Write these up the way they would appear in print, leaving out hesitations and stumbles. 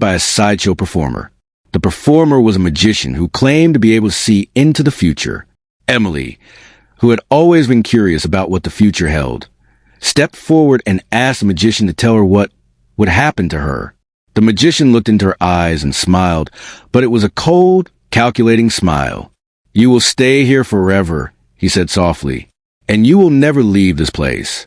by a sideshow performer. The performer was a magician who claimed to be able to see into the future. Emily, who had always been curious about what the future held, stepped forward and asked the magician to tell her what would happen to her. The magician looked into her eyes and smiled, but it was a cold, calculating smile. "You will stay here forever," he said softly, "and you will never leave this place."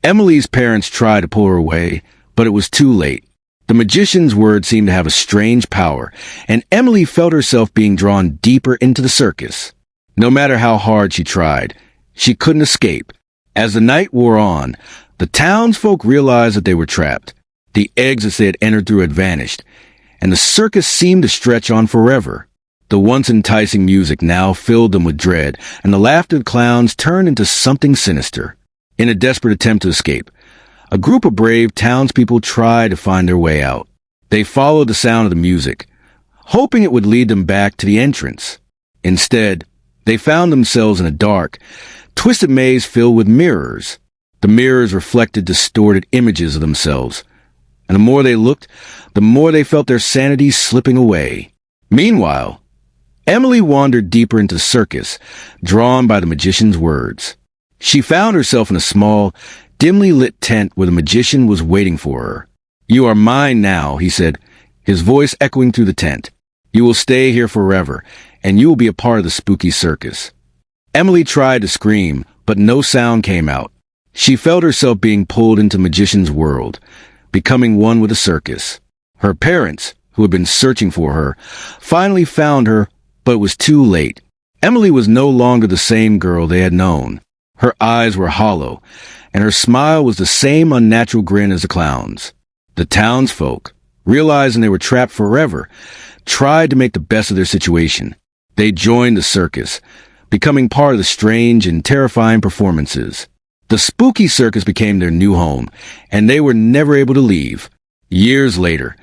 Emily's parents tried to pull her away, but it was too late. The magician's words seemed to have a strange power, and Emily felt herself being drawn deeper into the circus. No matter how hard she tried, she couldn't escape. As the night wore on, the townsfolk realized that they were trapped. The exits they had entered through had vanished, and the circus seemed to stretch on forever. The once enticing music now filled them with dread, and the laughter of the clowns turned into something sinister. In a desperate attempt to escape, a group of brave townspeople tried to find their way out. They followed the sound of the music, hoping it would lead them back to the entrance. Instead, they found themselves in a dark, twisted maze filled with mirrors. The mirrors reflected distorted images of themselves, and the more they looked, the more they felt their sanity slipping away. Meanwhile, Emily wandered deeper into the circus, drawn by the magician's words. She found herself in a small, dimly lit tent where the magician was waiting for her. "You are mine now," he said, his voice echoing through the tent. "You will stay here forever, and you will be a part of the spooky circus." Emily tried to scream, but no sound came out. She felt herself being pulled into the magician's world, becoming one with the circus. Her parents, who had been searching for her, finally found her, but it was too late. Emily was no longer the same girl they had known. Her eyes were hollow, and her smile was the same unnatural grin as the clown's. The townsfolk, realizing they were trapped forever, tried to make the best of their situation. They joined the circus, becoming part of the strange and terrifying performances. The spooky circus became their new home, and they were never able to leave. Years later,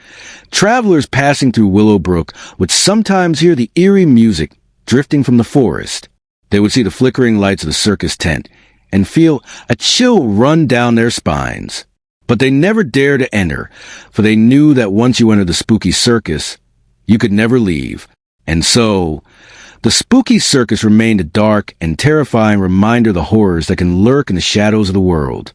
travelers passing through Willowbrook would sometimes hear the eerie music drifting from the forest. They would see the flickering lights of the circus tent and feel a chill run down their spines. But they never dared to enter, for they knew that once you entered the spooky circus, you could never leave. And so, the spooky circus remained a dark and terrifying reminder of the horrors that can lurk in the shadows of the world.